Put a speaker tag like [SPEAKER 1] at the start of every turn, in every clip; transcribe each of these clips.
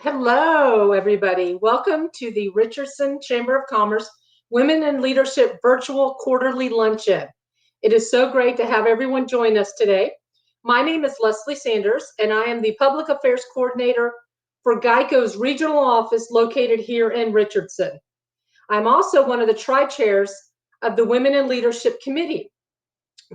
[SPEAKER 1] Hello, everybody. Welcome to the Richardson Chamber of Commerce Women in Leadership Virtual Quarterly Luncheon. It is so great to have everyone join us today. My name is Leslie Sanders, and I am the Public Affairs Coordinator for GEICO's regional office located here in Richardson. I'm also one of the tri-chairs of the Women in Leadership Committee.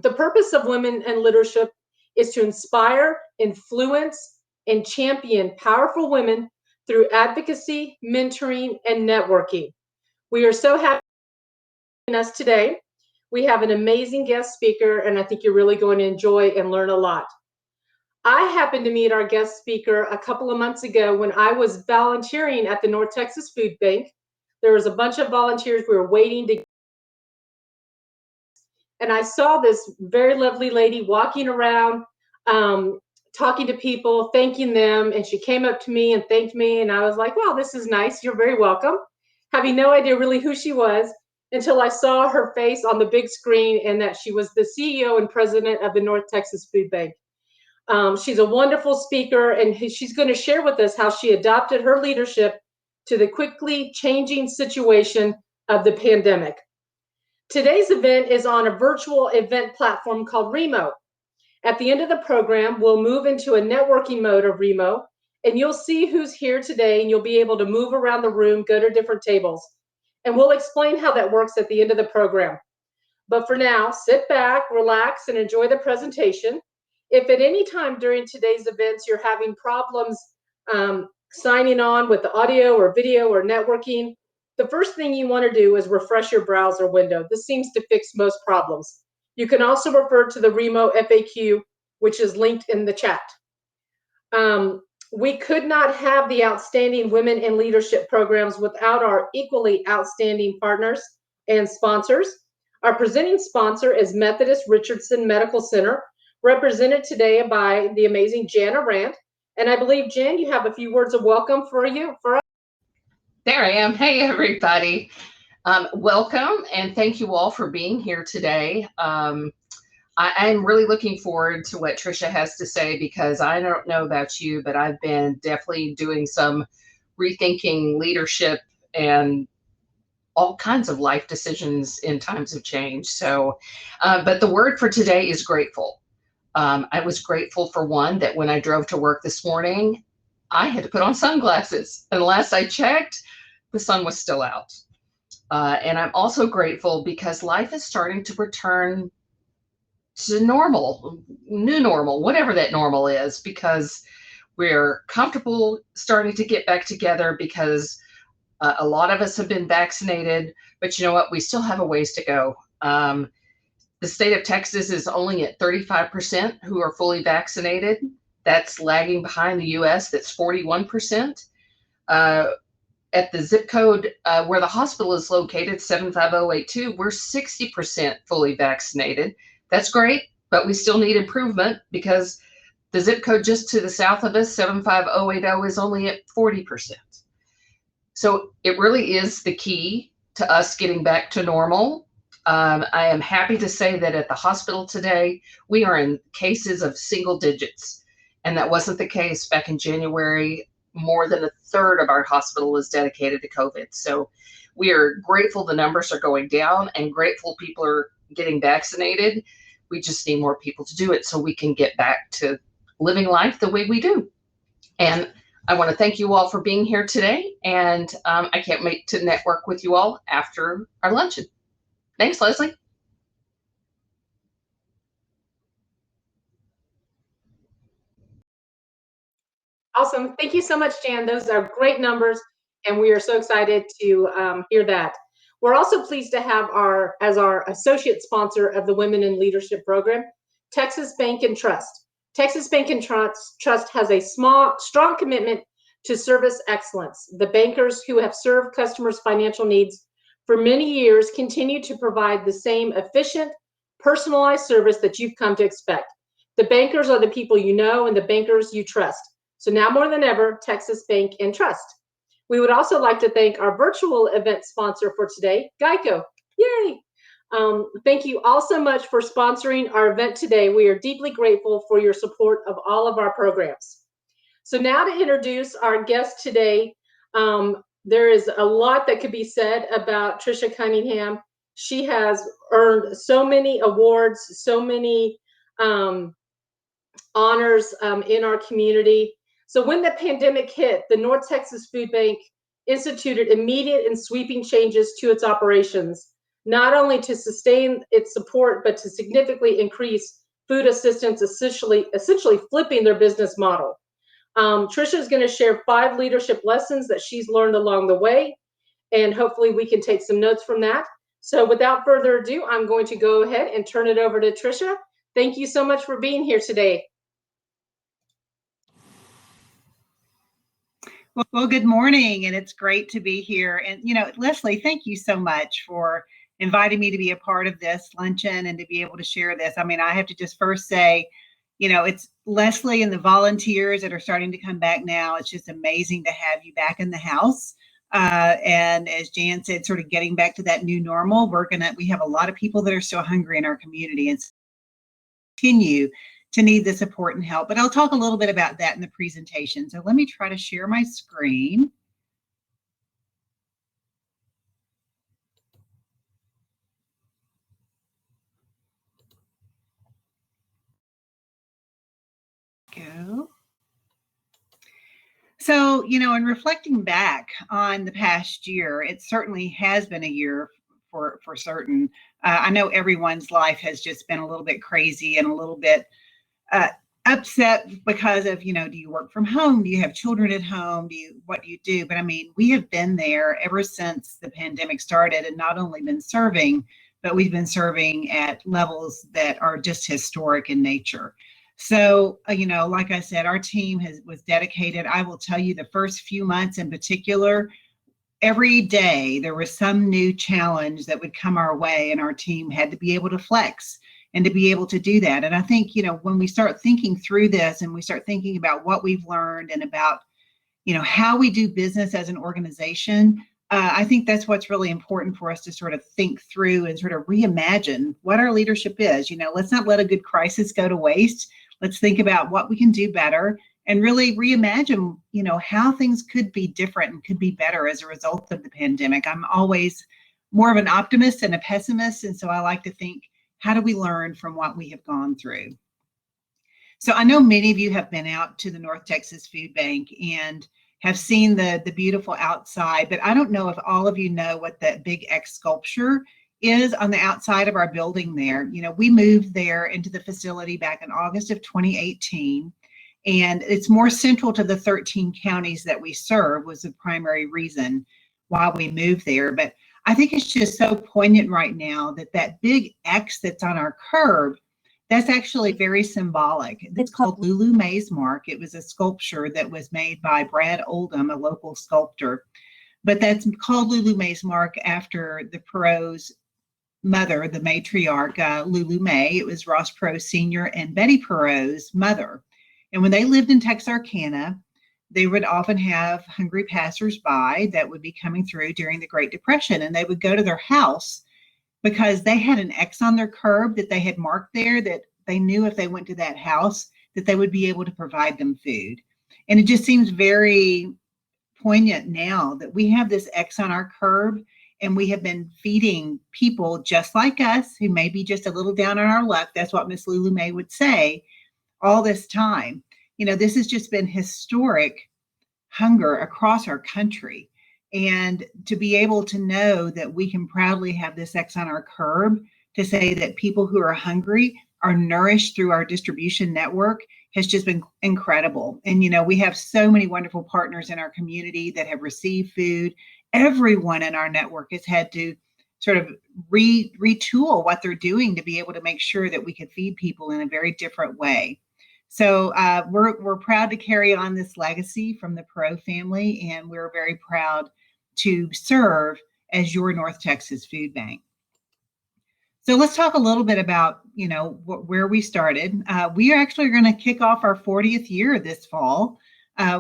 [SPEAKER 1] The purpose of Women in Leadership is to inspire, influence, and champion powerful women through advocacy, mentoring, and networking. We are so happy to join us today. We have an amazing guest speaker, and I think you're really going to enjoy and learn a lot. I happened to meet our guest speaker a couple of months ago when I was volunteering at the North Texas Food Bank. There was a bunch of volunteers. We were waiting to, and I saw this very lovely lady walking around, talking to people, thanking them. And she came up to me and thanked me. And I was like, wow, this is nice. You're very welcome. Having no idea really who she was until I saw her face on the big screen and that she was the CEO and president of the North Texas Food Bank. She's a wonderful speaker, and she's going to share with us how she adopted her leadership to the quickly changing situation of the pandemic. Today's event is on a virtual event platform called Remo. At the end of the program, we'll move into a networking mode of Remo, and you'll see who's here today, and you'll be able to move around the room, go to different tables. And we'll explain how that works at the end of the program. But for now, sit back, relax, and enjoy the presentation. If at any time during today's events you're having problems signing on with the audio or video or networking, the first thing you want to do is refresh your browser window. This seems to fix most problems. You can also refer to the Remo FAQ, which is linked in the chat. We could not have the outstanding women in leadership programs without our equally outstanding partners and sponsors. Our presenting sponsor is Methodist Richardson Medical Center, represented today by the amazing Jan Arant. And I believe, Jan, you have a few words of welcome for us.
[SPEAKER 2] There I am. Hey, everybody. Welcome, and thank you all for being here today. I'm really looking forward to what Trisha has to say, because I don't know about you, but I've been definitely doing some rethinking leadership and all kinds of life decisions in times of change. So, but the word for today is grateful. I was grateful for one, that when I drove to work this morning, I had to put on sunglasses. And last I checked, the sun was still out. And I'm also grateful because life is starting to return to normal, new normal, whatever that normal is, because we're comfortable starting to get back together, because a lot of us have been vaccinated, but you know what? We still have a ways to go. The state of Texas is only at 35% who are fully vaccinated. That's lagging behind the US, that's 41%. At the zip code where the hospital is located, 75082, we're 60% fully vaccinated. That's great, but we still need improvement, because the zip code just to the south of us, 75080, is only at 40%. So it really is the key to us getting back to normal. I am happy to say that at the hospital today, we are in cases of single digits. And that wasn't the case back in January. More than a third of our hospital is dedicated to COVID. So we are grateful the numbers are going down, and grateful people are getting vaccinated. We just need more people to do it so we can get back to living life the way we do. And I want to thank you all for being here today. And I can't wait to network with you all after our luncheon. Thanks, Leslie.
[SPEAKER 1] Awesome. Thank you so much, Jan. Those are great numbers, and we are so excited to hear that. We're also pleased to have as our associate sponsor of the Women in Leadership program, Texas Bank and Trust. Texas Bank and Trust has a strong commitment to service excellence. The bankers who have served customers' financial needs for many years continue to provide the same efficient, personalized service that you've come to expect. The bankers are the people you know, and the bankers you trust. So now more than ever, Texas Bank and Trust. We would also like to thank our virtual event sponsor for today, GEICO. Yay! Thank you all so much for sponsoring our event today. We are deeply grateful for your support of all of our programs. So now to introduce our guest today, there is a lot that could be said about Trisha Cunningham. She has earned so many awards, so many honors in our community. So when the pandemic hit, the North Texas Food Bank instituted immediate and sweeping changes to its operations, not only to sustain its support, but to significantly increase food assistance, essentially flipping their business model. Trisha is going to share 5 leadership lessons that she's learned along the way, and hopefully we can take some notes from that. So without further ado, I'm going to go ahead and turn it over to Trisha. Thank you so much for being here today.
[SPEAKER 3] Well, good morning, and it's great to be here. And, Leslie, thank you so much for inviting me to be a part of this luncheon and to be able to share this. I mean, I have to just first say, it's Leslie and the volunteers that are starting to come back now. It's just amazing to have you back in the house. And as Jan said, sort of getting back to that new normal, we have a lot of people that are so hungry in our community and continue to need the support and help. But I'll talk a little bit about that in the presentation. So let me try to share my screen. Go. So, in reflecting back on the past year, it certainly has been a year for certain. I know everyone's life has just been a little bit crazy and a little bit upset because of, do you work from home? Do you have children at home? What do you do? But I mean, we have been there ever since the pandemic started, and not only been serving, but we've been serving at levels that are just historic in nature. So, like I said, our team was dedicated. I will tell you, the first few months in particular, every day there was some new challenge that would come our way, and our team had to be able to flex and to be able to do that. And I think, when we start thinking through this and we start thinking about what we've learned and about, how we do business as an organization, I think that's what's really important for us to sort of think through and sort of reimagine what our leadership is. Let's not let a good crisis go to waste. Let's think about what we can do better and really reimagine, how things could be different and could be better as a result of the pandemic. I'm always more of an optimist than a pessimist. And so I like to think, how do we learn from what we have gone through? So I know many of you have been out to the North Texas Food Bank and have seen the beautiful outside, but I don't know if all of you know what that big X sculpture is on the outside of our building there. We moved there into the facility back in August of 2018, and it's more central to the 13 counties that we serve was the primary reason why we moved there. But I think it's just so poignant right now that big X that's on our curb, that's actually very symbolic. It's called Lulu May's Mark. It was a sculpture that was made by Brad Oldham, a local sculptor. But that's called Lulu May's Mark after the Perot's mother, the matriarch, Lulu May. It was Ross Perot Sr. and Betty Perot's mother. And when they lived in Texarkana, they would often have hungry passersby that would be coming through during the Great Depression, and they would go to their house because they had an X on their curb that they had marked there that they knew if they went to that house that they would be able to provide them food. And it just seems very poignant now that we have this X on our curb and we have been feeding people just like us who may be just a little down on our luck. That's what Miss Lulu May would say all this time. This has just been historic hunger across our country. And to be able to know that we can proudly have this X on our curb to say that people who are hungry are nourished through our distribution network has just been incredible. And, we have so many wonderful partners in our community that have received food. Everyone in our network has had to sort of retool what they're doing to be able to make sure that we can feed people in a very different way. So we're proud to carry on this legacy from the Perot family, and we're very proud to serve as your North Texas Food Bank. So let's talk a little bit about, where we started. We are actually going to kick off our 40th year this fall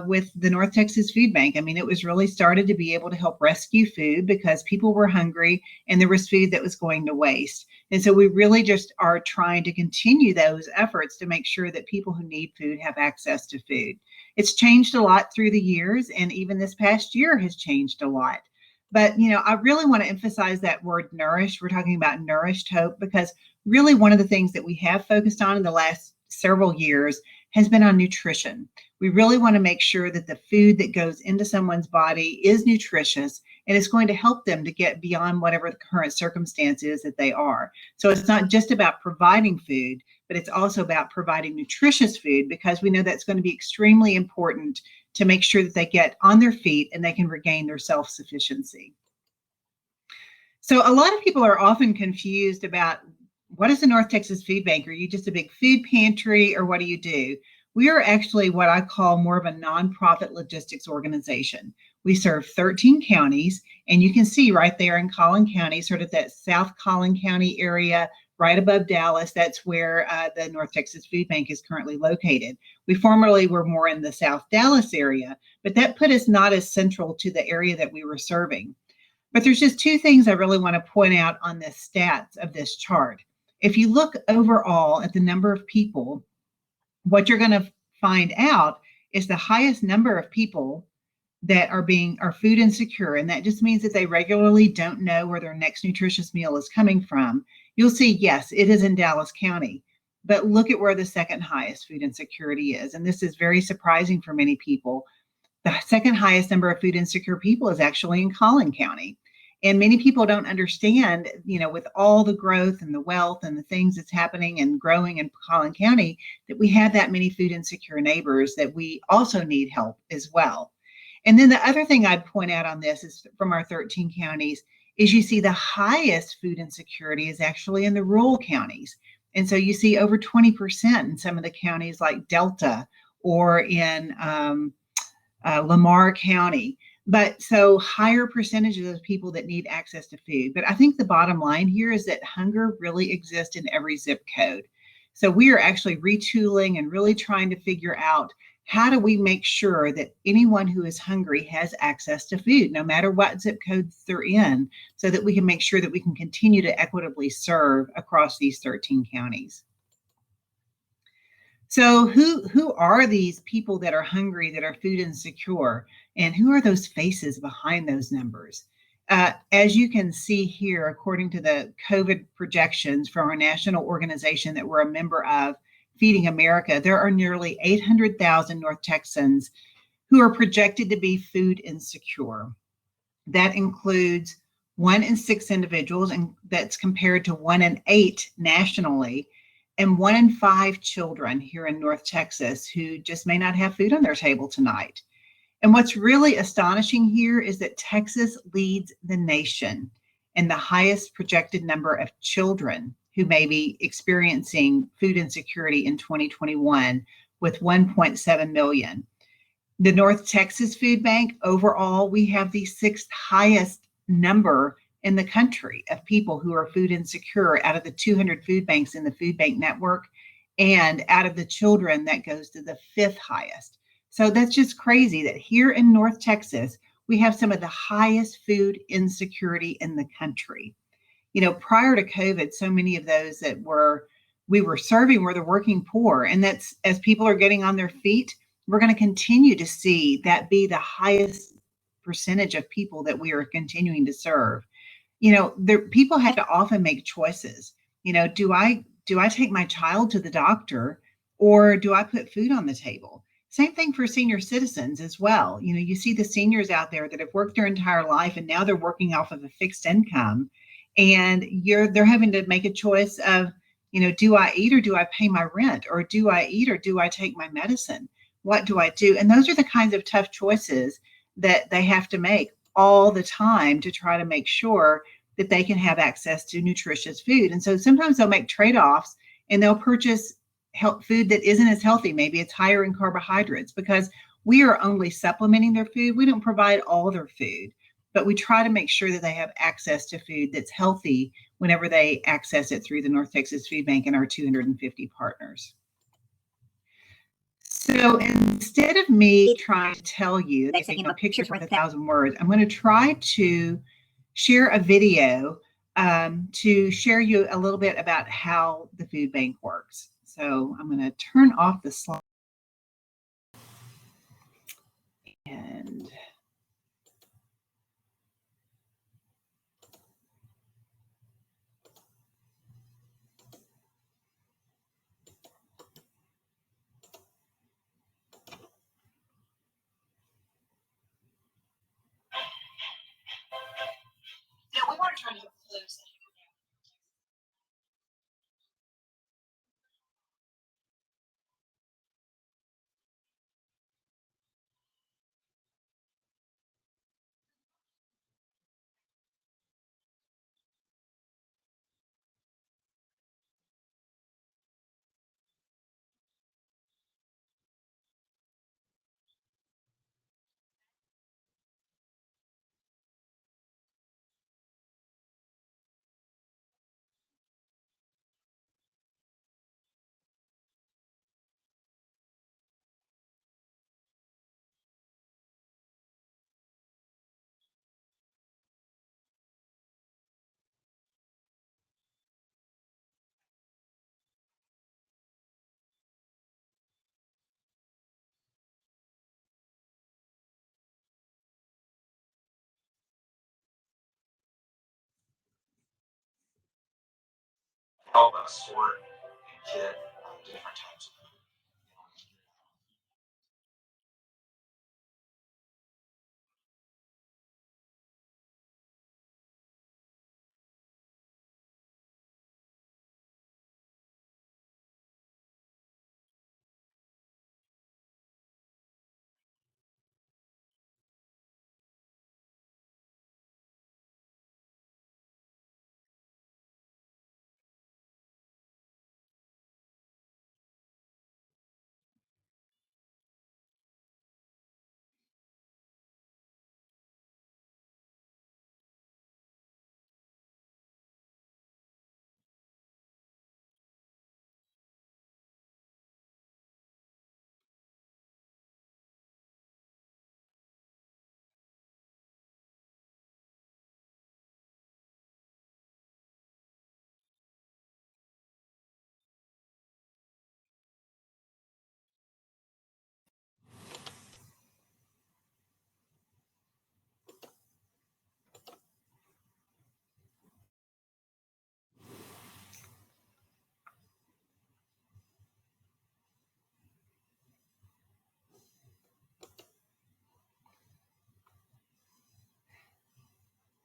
[SPEAKER 3] with the North Texas Food Bank. I mean, it was really started to be able to help rescue food because people were hungry and there was food that was going to waste. And so we really just are trying to continue those efforts to make sure that people who need food have access to food. It's changed a lot through the years, and even this past year has changed a lot. But, I really want to emphasize that word nourished. We're talking about nourished hope, because really one of the things that we have focused on in the last several years has been on nutrition. We really want to make sure that the food that goes into someone's body is nutritious and it's going to help them to get beyond whatever the current circumstance is that they are. So it's not just about providing food, but it's also about providing nutritious food, because we know that's going to be extremely important to make sure that they get on their feet and they can regain their self-sufficiency. So a lot of people are often confused about, what is the North Texas Food Bank? Are you just a big food pantry, or what do you do? We are actually what I call more of a nonprofit logistics organization. We serve 13 counties, and you can see right there in Collin County, sort of that South Collin County area, right above Dallas. That's where the North Texas Food Bank is currently located. We formerly were more in the South Dallas area, but that put us not as central to the area that we were serving. But there's just two things I really want to point out on the stats of this chart. If you look overall at the number of people, what you're going to find out is the highest number of people that are food insecure, and that just means that they regularly don't know where their next nutritious meal is coming from. You'll see, yes, it is in Dallas County, but look at where the second highest food insecurity is, and this is very surprising for many people. The second highest number of food insecure people is actually in Collin County. And many people don't understand, with all the growth and the wealth and the things that's happening and growing in Collin County, that we have that many food insecure neighbors that we also need help as well. And then the other thing I'd point out on this is, from our 13 counties, is you see the highest food insecurity is actually in the rural counties. And so you see over 20% in some of the counties like Delta or in Lamar County. But so higher percentages of people that need access to food. But I think the bottom line here is that hunger really exists in every zip code. So we are actually retooling and really trying to figure out, how do we make sure that anyone who is hungry has access to food, no matter what zip codes they're in, so that we can make sure that we can continue to equitably serve across these 13 counties. So who are these people that are hungry, that are food insecure, and who are those faces behind those numbers? As you can see here, according to the COVID projections from our national organization that we're a member of, Feeding America, there are nearly 800,000 North Texans who are projected to be food insecure. That includes 1 in 6 individuals, and that's compared to 1 in 8 nationally, and 1 in 5 children here in North Texas who just may not have food on their table tonight. And what's really astonishing here is that Texas leads the nation in the highest projected number of children who may be experiencing food insecurity in 2021, with 1.7 million. The North Texas Food Bank, overall, we have the 6th highest number in the country of people who are food insecure out of the 200 food banks in the food bank network, and out of the children, that goes to the 5th highest. So that's just crazy that here in North Texas, we have some of the highest food insecurity in the country. Prior to COVID, so many of those that we were serving were the working poor. And that's, as people are getting on their feet, we're going to continue to see that be the highest percentage of people that we are continuing to serve. People have to often make choices. Do I take my child to the doctor, or do I put food on the table? Same thing for senior citizens as well. You see the seniors out there that have worked their entire life, and now they're working off of a fixed income, and they're having to make a choice of, do I eat or do I pay my rent? Or do I eat or do I take my medicine? What do I do? And those are the kinds of tough choices that they have to make all the time to try to make sure that they can have access to nutritious food. And so sometimes they'll make trade-offs, and they'll purchase food that isn't as healthy. Maybe it's higher in carbohydrates, because we are only supplementing their food. We don't provide all their food, but we try to make sure that they have access to food that's healthy whenever they access it through the North Texas Food Bank and our 250 partners. So instead of me trying to tell you, pictures worth 1,000 words, I'm going to try to share a video to share you a little bit about how the food bank works. So I'm going to turn off the slide.
[SPEAKER 4] help us sort and get different types of food.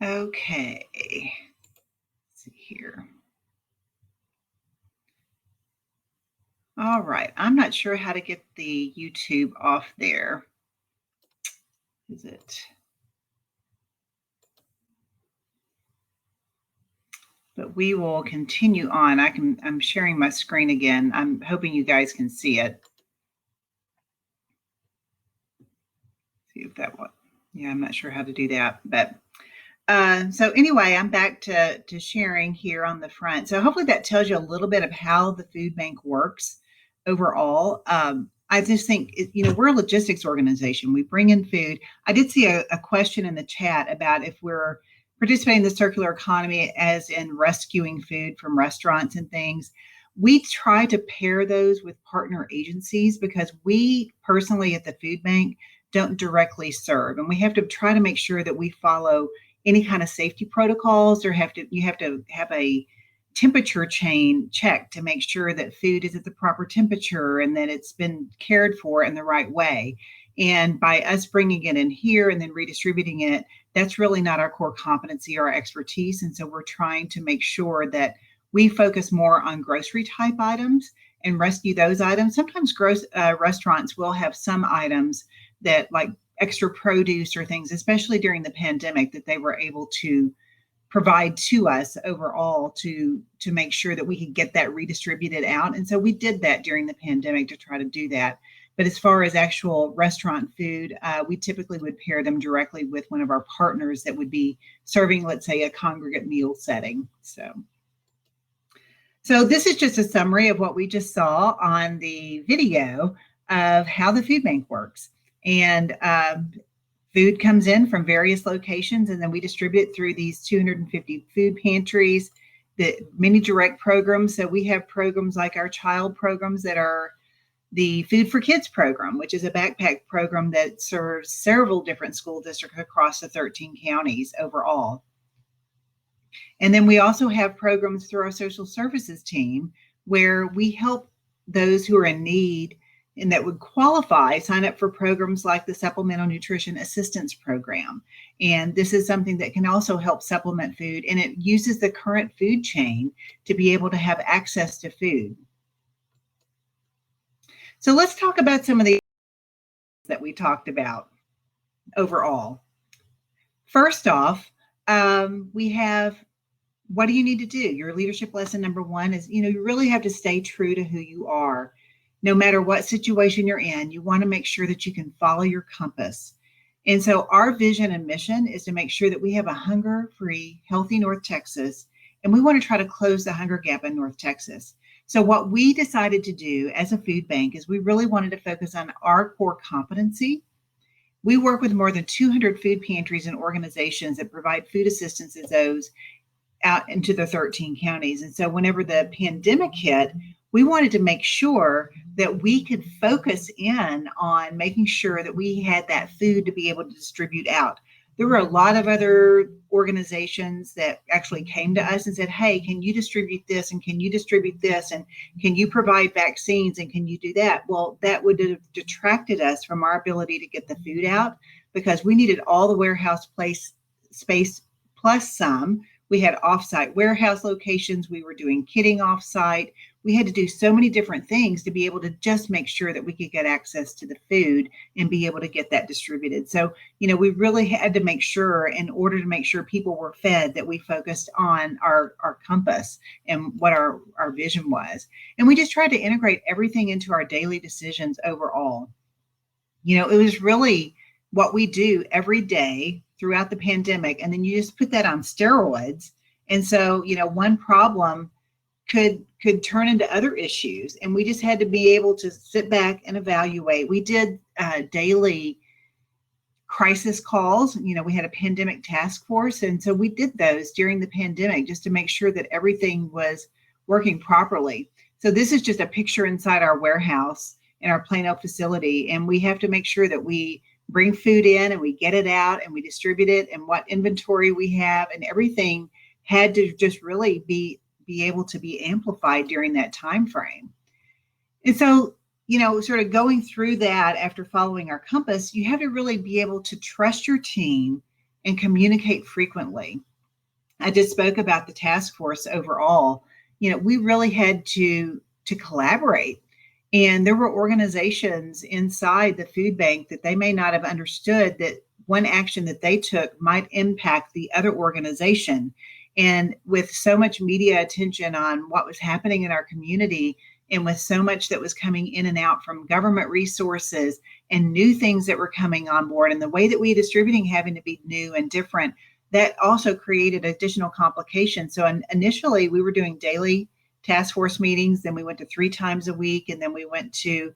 [SPEAKER 3] Okay, let's see here. All right, I'm not sure how to get the YouTube off there. Is it? But we will continue on. I'm sharing my screen again. I'm hoping you guys can see it. See if that was, yeah, I'm not sure how to do that, but so anyway, I'm back to sharing here on the front. So hopefully that tells you a little bit of how the food bank works overall. I just think, we're a logistics organization. We bring in food. I did see a question in the chat about if we're participating in the circular economy as in rescuing food from restaurants and things. We try to pair those with partner agencies because we personally at the food bank don't directly serve. And we have to try to make sure that we follow any kind of safety protocols, or you have to have a temperature chain check to make sure that food is at the proper temperature and that it's been cared for in the right way. And by us bringing it in here and then redistributing it, that's really not our core competency or our expertise. And so we're trying to make sure that we focus more on grocery type items and rescue those items. Sometimes restaurants will have some items that, like extra produce or things, especially during the pandemic, that they were able to provide to us overall to make sure that we could get that redistributed out. And so we did that during the pandemic to try to do that. But as far as actual restaurant food, we typically would pair them directly with one of our partners that would be serving, let's say, a congregate meal setting. So this is just a summary of what we just saw on the video of how the food bank works. And food comes in from various locations, and then we distribute it through these 250 food pantries, the many direct programs. So we have programs like our child programs that are the Food for Kids program, which is a backpack program that serves several different school districts across the 13 counties overall. And then we also have programs through our social services team where we help those who are in need and that would qualify sign up for programs like the Supplemental Nutrition Assistance Program. And this is something that can also help supplement food, and it uses the current food chain to be able to have access to food. So let's talk about some of the that we talked about overall. First off, we have, what do you need to do? Your leadership lesson number one is, you really have to stay true to who you are. No matter what situation you're in, you want to make sure that you can follow your compass. And so our vision and mission is to make sure that we have a hunger-free, healthy North Texas, and we want to try to close the hunger gap in North Texas. So what we decided to do as a food bank is we really wanted to focus on our core competency. We work with more than 200 food pantries and organizations that provide food assistance to those out into the 13 counties. And so whenever the pandemic hit, we wanted to make sure that we could focus in on making sure that we had that food to be able to distribute out. There were a lot of other organizations that actually came to us and said, hey, can you distribute this? And can you distribute this? And can you provide vaccines? And can you do that? Well, that would have detracted us from our ability to get the food out, because we needed all the warehouse space plus some. We had offsite warehouse locations. We were doing kitting offsite. We had to do so many different things to be able to just make sure that we could get access to the food and be able to get that distributed. So, we really had to make sure, in order to make sure people were fed, that we focused on our compass and what our vision was. And we just tried to integrate everything into our daily decisions overall. It was really what we do every day throughout the pandemic, and then you just put that on steroids. And so, one problem could turn into other issues, and we just had to be able to sit back and evaluate. We did daily crisis calls. We had a pandemic task force, and so we did those during the pandemic just to make sure that everything was working properly. So this is just a picture inside our warehouse in our Plano facility, and we have to make sure that we bring food in and we get it out and we distribute it, and what inventory we have, and everything had to just really be able to be amplified during that time frame. And so, sort of going through that after following our compass, you have to really be able to trust your team and communicate frequently. I just spoke about the task force overall. We really had to collaborate. And there were organizations inside the food bank that they may not have understood that one action that they took might impact the other organization. And with so much media attention on what was happening in our community, and with so much that was coming in and out from government resources and new things that were coming on board, and the way that we distributing having to be new and different, that also created additional complications. So initially we were doing daily task force meetings, then we went to 3 times a week, and then we went to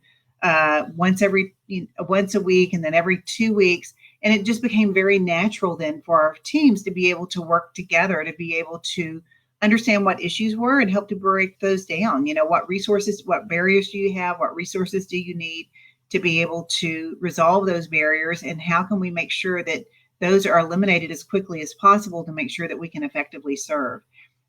[SPEAKER 3] once a week, and then every 2 weeks. And it just became very natural then for our teams to be able to work together, to be able to understand what issues were and help to break those down. What resources, what barriers do you have? What resources do you need to be able to resolve those barriers? And how can we make sure that those are eliminated as quickly as possible to make sure that we can effectively serve?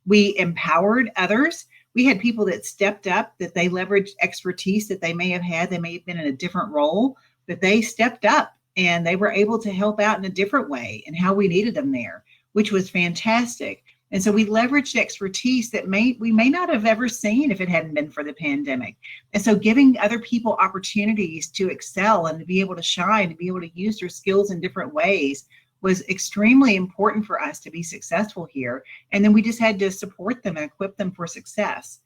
[SPEAKER 3] We empowered others. We had people that stepped up, that they leveraged expertise that they may have had. They may have been in a different role, but they stepped up and they were able to help out in a different way and how we needed them there, which was fantastic. And so we leveraged expertise that we may not have ever seen if it hadn't been for the pandemic. And so giving other people opportunities to excel and to be able to shine, to be able to use their skills in different ways, was extremely important for us to be successful here. And then we just had to support them and equip them for success.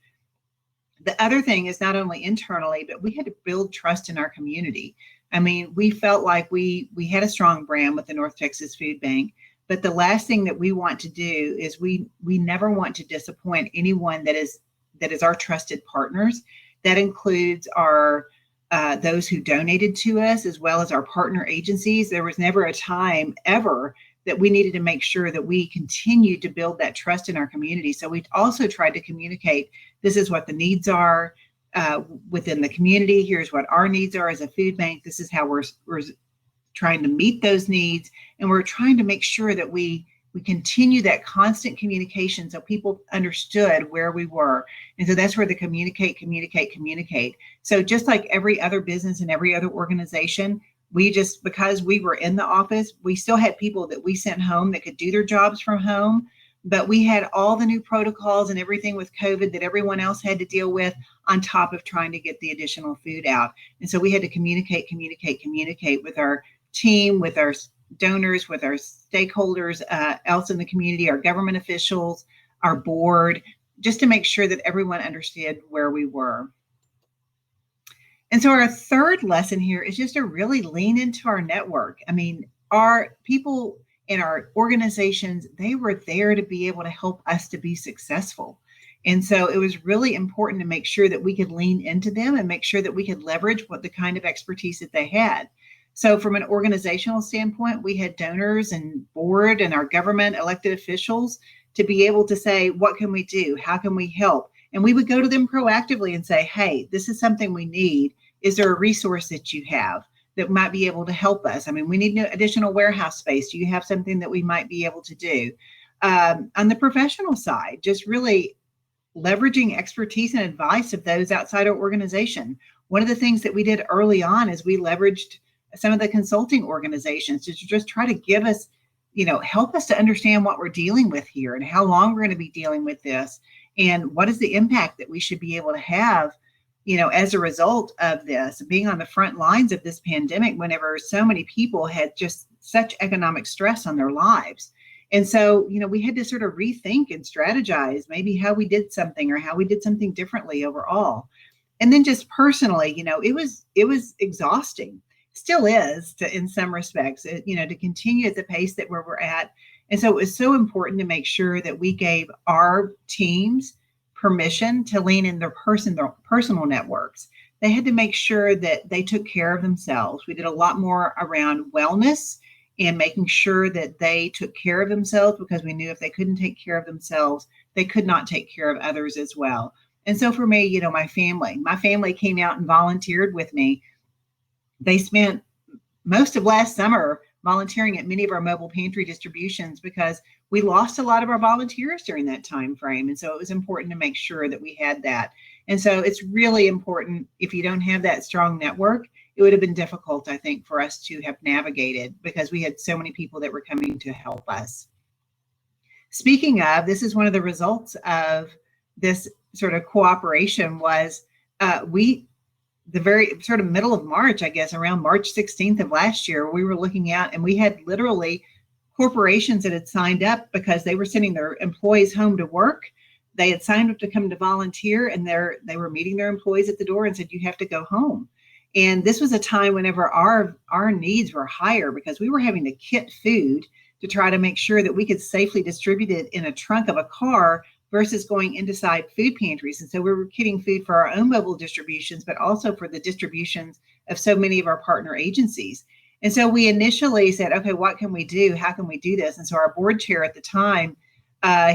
[SPEAKER 3] The other thing is not only internally, but we had to build trust in our community. I mean, we felt like we had a strong brand with the North Texas Food Bank, but the last thing that we want to do is we never want to disappoint anyone that is our trusted partners. That includes our those who donated to us, as well as our partner agencies. There was never a time ever that we needed to make sure that we continued to build that trust in our community. So we also tried to communicate, this is what the needs are within the community. Here's what our needs are as a food bank. This is how we're trying to meet those needs. And we're trying to make sure that we continue that constant communication so people understood where we were. And so that's where the communicate. So just like every other business and every other organization, because we were in the office, we still had people that we sent home that could do their jobs from home, but we had all the new protocols and everything with COVID that everyone else had to deal with on top of trying to get the additional food out. And so we had to communicate with our team, with our donors, with our stakeholders else in the community, our government officials, our board, just to make sure that everyone understood where we were. And so our third lesson here is just to really lean into our network. I mean, our people in our organizations, they were there to be able to help us to be successful. And so it was really important to make sure that we could lean into them and make sure that we could leverage what the kind of expertise that they had. So from an organizational standpoint, we had donors and board and our government elected officials to be able to say, what can we do? How can we help? And we would go to them proactively and say, hey, this is something we need. Is there a resource that you have that might be able to help us? I mean, we need additional warehouse space. Do you have something that we might be able to do? On the professional side, just really leveraging expertise and advice of those outside our organization. One of the things that we did early on is we leveraged some of the consulting organizations to just try to give us, help us to understand what we're dealing with here and how long we're going to be dealing with this and what is the impact that we should be able to have, as a result of this, being on the front lines of this pandemic whenever so many people had just such economic stress on their lives. And so, we had to sort of rethink and strategize maybe how we did something or how we did something differently overall. And then just personally, it was exhausting, still is in some respects, to continue at the pace that where we're at. And so it was so important to make sure that we gave our teams permission to lean in their personal networks. They had to make sure that they took care of themselves. We did a lot more around wellness and making sure that they took care of themselves, because we knew if they couldn't take care of themselves, they could not take care of others as well. And so for me, my family came out and volunteered with me. They spent most of last summer volunteering at many of our mobile pantry distributions because we lost a lot of our volunteers during that time frame. And so it was important to make sure that we had that. And so it's really important, if you don't have that strong network, it would have been difficult, I think, for us to have navigated because we had so many people that were coming to help us. Speaking of, this is one of the results of this sort of cooperation was the very sort of middle of March, I guess, around March 16th of last year, we were looking out and we had literally corporations that had signed up because they were sending their employees home to work. They had signed up to come to volunteer, and they were meeting their employees at the door and said, you have to go home. And this was a time whenever our needs were higher because we were having to kit food to try to make sure that we could safely distribute it in a trunk of a car versus going inside food pantries. And so we were kitting food for our own mobile distributions, but also for the distributions of so many of our partner agencies. And so we initially said, okay, what can we do? How can we do this? And so our board chair at the time,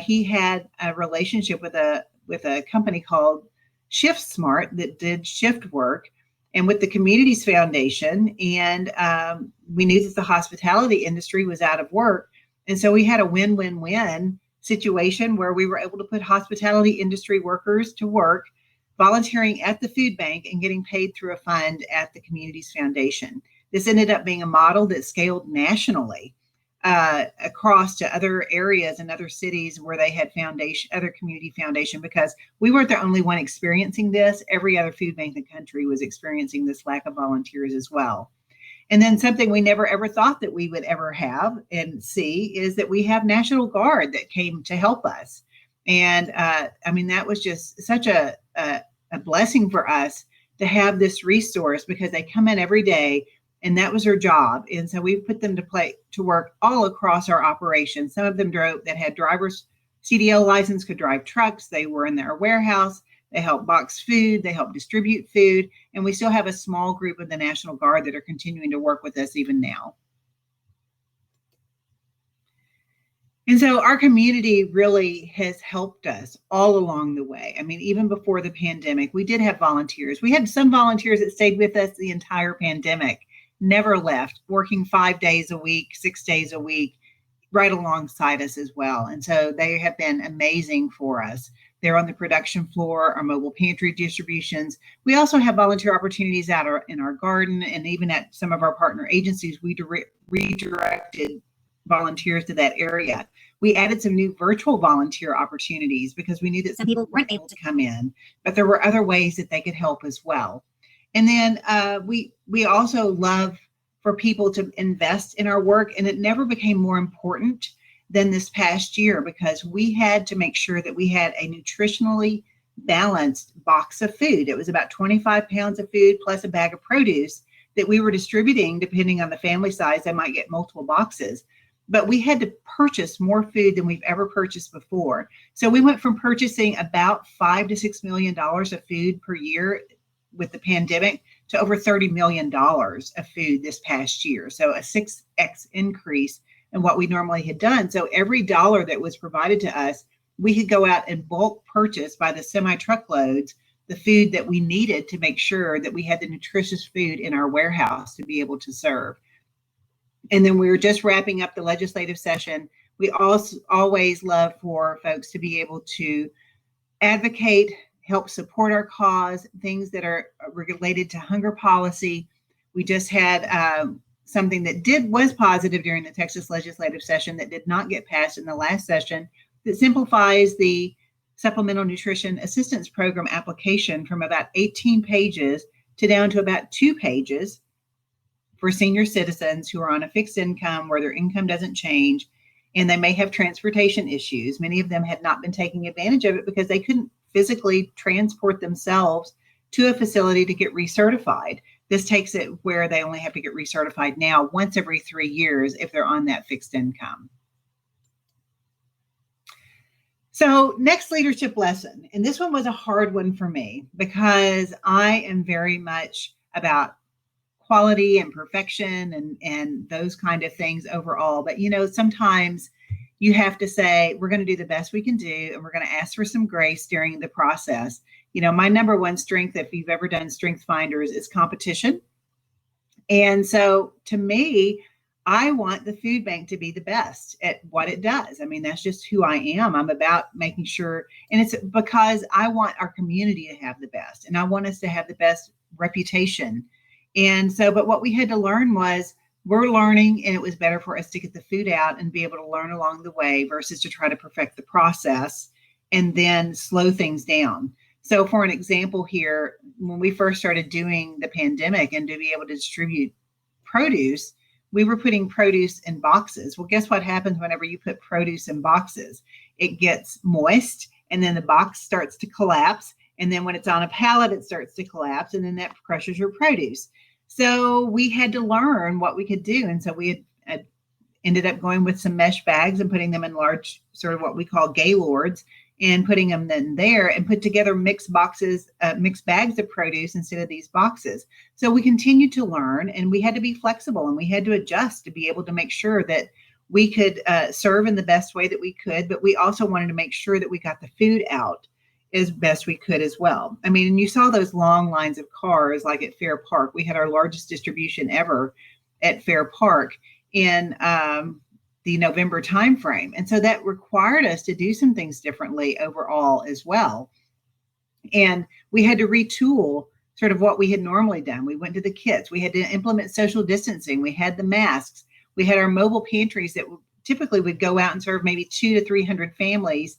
[SPEAKER 3] he had a relationship with a company called Shift Smart that did shift work, and with the Communities Foundation. And we knew that the hospitality industry was out of work. And so we had a win-win-win situation where we were able to put hospitality industry workers to work, volunteering at the food bank and getting paid through a fund at the Communities Foundation. This ended up being a model that scaled nationally across to other areas and other cities where they had other community foundation, because we weren't the only one experiencing this. Every other food bank in the country was experiencing this lack of volunteers as well. And then something we never ever thought that we would ever have and see is that we have National Guard that came to help us. And that was just such a blessing for us to have this resource, because they come in every day and that was their job. And so we put them to work all across our operation. Some of them that had driver's CDL license, could drive trucks. They were in their warehouse. They help box food. They help distribute food. And we still have a small group of the National Guard that are continuing to work with us even now. And so our community really has helped us all along the way. I mean, even before the pandemic, we did have volunteers. We had some volunteers that stayed with us the entire pandemic, never left, working 5 days a week, 6 days a week, right alongside us as well. And so they have been amazing for us. They're on the production floor, our mobile pantry distributions. We also have volunteer opportunities out in our garden, and even at some of our partner agencies, we redirected volunteers to that area. We added some new virtual volunteer opportunities because we knew that some people weren't able to come in, but there were other ways that they could help as well. And then we also love for people to invest in our work, and it never became more important than this past year, because we had to make sure that we had a nutritionally balanced box of food. It was about 25 pounds of food plus a bag of produce that we were distributing. Depending on the family size, they might get multiple boxes. But we had to purchase more food than we've ever purchased before. So we went from purchasing about $5 to $6 million of food per year with the pandemic to over $30 million of food this past year. So a 6x increase in what we normally had done. So every dollar that was provided to us, we could go out and bulk purchase by the semi-truckloads the food that we needed to make sure that we had the nutritious food in our warehouse to be able to serve. And then we were just wrapping up the legislative session. We also always love for folks to be able to advocate, help support our cause, things that are related to hunger policy. We just had something that was positive during the Texas legislative session that did not get passed in the last session, that simplifies the Supplemental Nutrition Assistance Program application from about 18 pages to down to about 2 pages for senior citizens who are on a fixed income where their income doesn't change, and they may have transportation issues. Many of them had not been taking advantage of it because they couldn't physically transport themselves to a facility to get recertified. This takes it where they only have to get recertified now once every 3 years if they're on that fixed income. So next leadership lesson, and this one was a hard one for me because I am very much about quality and perfection and those kind of things overall. But, sometimes you have to say, we're going to do the best we can do, and we're going to ask for some grace during the process. My number one strength, if you've ever done Strength Finders, is competition. And so to me, I want the food bank to be the best at what it does. I mean, that's just who I am. I'm about making sure, and it's because I want our community to have the best, and I want us to have the best reputation. And so, but what we had to learn was we're learning, and it was better for us to get the food out and be able to learn along the way versus to try to perfect the process and then slow things down. So for an example here, when we first started doing the pandemic and to be able to distribute produce, we were putting produce in boxes. Well, guess what happens whenever you put produce in boxes? It gets moist, and then the box starts to collapse. And then when it's on a pallet, it starts to collapse, and then that crushes your produce. So we had to learn what we could do. And so we had ended up going with some mesh bags and putting them in large, sort of what we call gaylords, and putting them in there and put together mixed bags of produce instead of these boxes. So we continued to learn, and we had to be flexible, and we had to adjust to be able to make sure that we could serve in the best way that we could. But we also wanted to make sure that we got the food out as best we could as well. I mean, and you saw those long lines of cars like at Fair Park. We had our largest distribution ever at Fair Park in the November timeframe. And so that required us to do some things differently overall as well. And we had to retool sort of what we had normally done. We went to the kits. We had to implement social distancing. We had the masks. We had our mobile pantries that typically would go out and serve maybe 200 to 300 families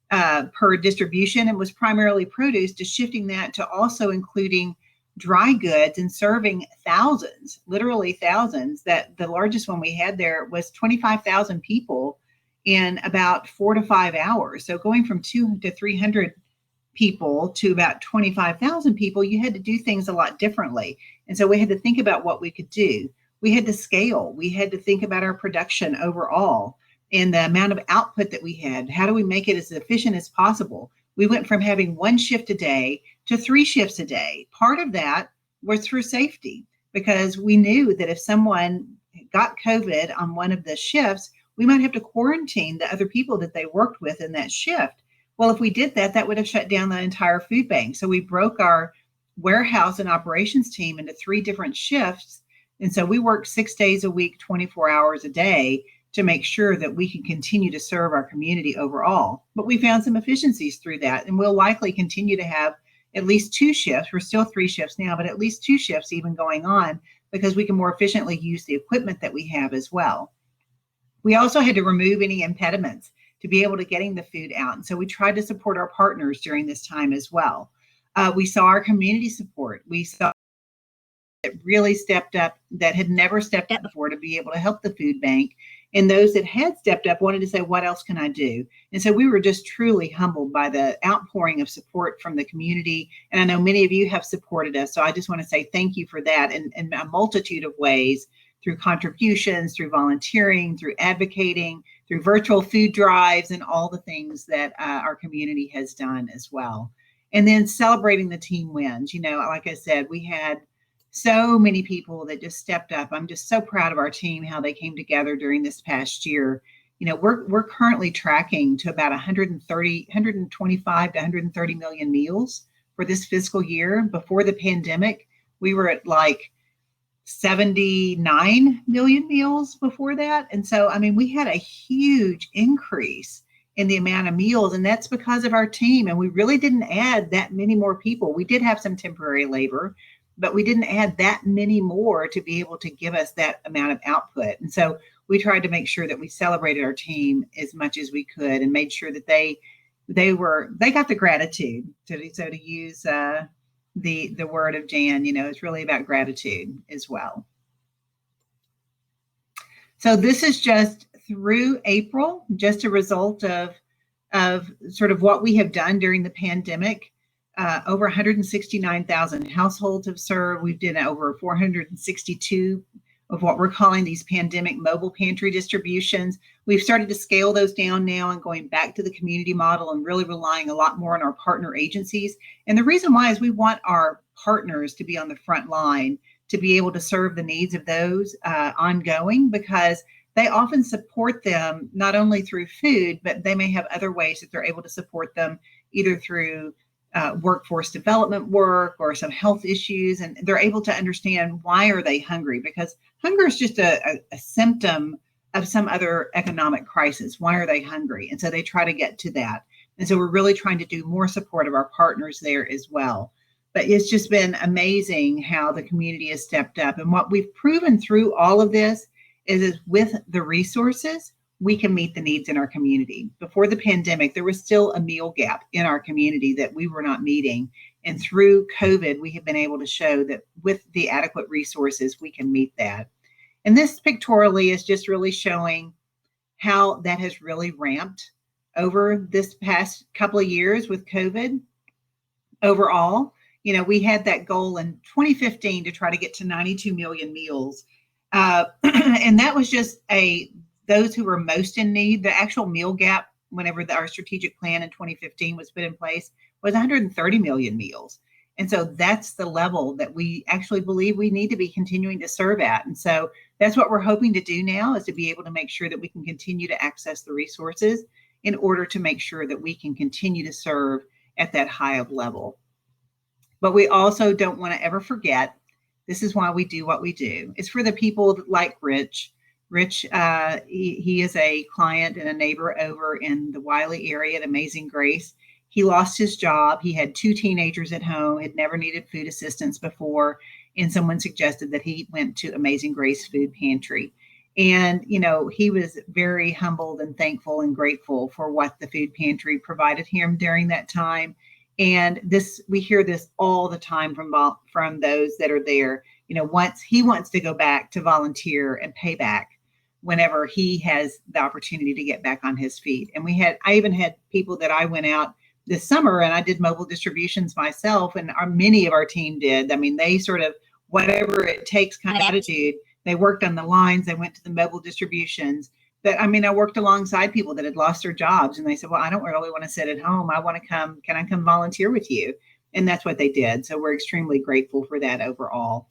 [SPEAKER 3] per distribution, and was primarily produce, to shifting that to also including dry goods and serving thousands, literally thousands. That the largest one we had there was 25,000 people in about 4 to 5 hours. So going from 200 to 300 people to about 25,000 people, you had to do things a lot differently. And so we had to think about what we could do. We had to scale. We had to think about our production overall and the amount of output that we had. How do we make it as efficient as possible? We went from having 1 shift a day to 3 shifts a day. Part of that was through safety, because we knew that if someone got COVID on one of the shifts, we might have to quarantine the other people that they worked with in that shift. Well, if we did that, that would have shut down the entire food bank. So we broke our warehouse and operations team into 3 different shifts. And so we worked 6 days a week, 24 hours a day, to make sure that we can continue to serve our community overall. But we found some efficiencies through that, and we'll likely continue to have at least 2 shifts. We're still 3 shifts now, but at least 2 shifts even going on, because we can more efficiently use the equipment that we have as well. We also had to remove any impediments to be able to getting the food out. And so we tried to support our partners during this time as well. We saw our community support. We saw that really stepped up, that had never stepped up before, to be able to help the food bank. And those that had stepped up wanted to say, what else can I do? And so we were just truly humbled by the outpouring of support from the community. And I know many of you have supported us. So I just want to say thank you for that in a multitude of ways, through contributions, through volunteering, through advocating, through virtual food drives, and all the things that our community has done as well. And then celebrating the team wins. Like I said, we had so many people that just stepped up. I'm just so proud of our team, how they came together during this past year. We're currently tracking to about 125 to 130 million meals for this fiscal year. Before the pandemic, we were at like 79 million meals before that. And so, I mean, we had a huge increase in the amount of meals, and that's because of our team. And we really didn't add that many more people. We did have some temporary labor, but we didn't add that many more to be able to give us that amount of output. And so we tried to make sure that we celebrated our team as much as we could and made sure that they got the gratitude. To use the word of Jan, it's really about gratitude as well. So this is just through April, just a result of sort of what we have done during the pandemic. Over 169,000 households have served. We've done over 462 of what we're calling these pandemic mobile pantry distributions. We've started to scale those down now and going back to the community model and really relying a lot more on our partner agencies. And the reason why is we want our partners to be on the front line, to be able to serve the needs of those ongoing, because they often support them not only through food, but they may have other ways that they're able to support them, either through workforce development work or some health issues, and they're able to understand why are they hungry, because hunger is just a symptom of some other economic crisis. Why are they hungry? And so they try to get to that. And so we're really trying to do more support of our partners there as well. But it's just been amazing how the community has stepped up. And what we've proven through all of this is with the resources, we can meet the needs in our community. Before the pandemic, there was still a meal gap in our community that we were not meeting. And through COVID, we have been able to show that with the adequate resources, we can meet that. And this pictorially is just really showing how that has really ramped over this past couple of years with COVID. Overall, we had that goal in 2015 to try to get to 92 million meals. And that was just those who were most in need. The actual meal gap, whenever our strategic plan in 2015 was put in place, was 130 million meals. And so that's the level that we actually believe we need to be continuing to serve at. And so that's what we're hoping to do now, is to be able to make sure that we can continue to access the resources in order to make sure that we can continue to serve at that high of level. But we also don't want to ever forget, this is why we do what we do. It's for the people like Rich. Rich, he is a client and a neighbor over in the Wiley area at Amazing Grace. He lost his job. He had 2 teenagers at home, had never needed food assistance before. And someone suggested that he went to Amazing Grace Food Pantry. And, he was very humbled and thankful and grateful for what the food pantry provided him during that time. And we hear this all the time from those that are there. Once he wants to go back to volunteer and pay back whenever he has the opportunity to get back on his feet. And I even had people that I went out this summer and I did mobile distributions myself, and many of our team did. I mean, they sort of, whatever it takes kind of attitude. They worked on the lines, they went to the mobile distributions. I worked alongside people that had lost their jobs, and they said, well, I don't really want to sit at home. I want to come. Can I come volunteer with you? And that's what they did. So we're extremely grateful for that overall.